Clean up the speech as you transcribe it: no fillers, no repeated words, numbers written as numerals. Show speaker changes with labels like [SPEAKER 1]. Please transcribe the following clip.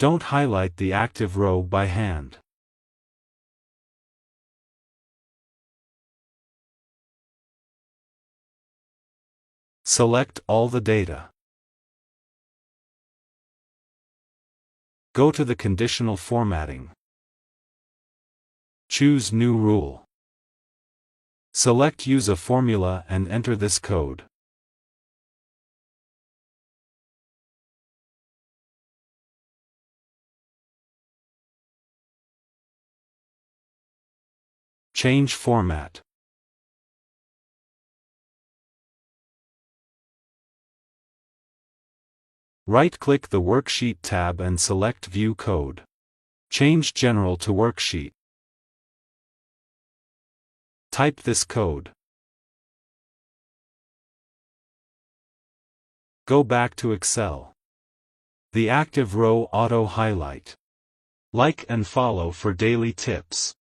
[SPEAKER 1] Don't highlight the active row by hand. Select all the data. Go to the conditional formatting. Choose New Rule. Select Use a formula and enter this code. Change format. Right-click the Worksheet tab and select View Code. Change General to Worksheet. Type this code. Go back to Excel. The active row auto-highlight. Like and follow for daily tips.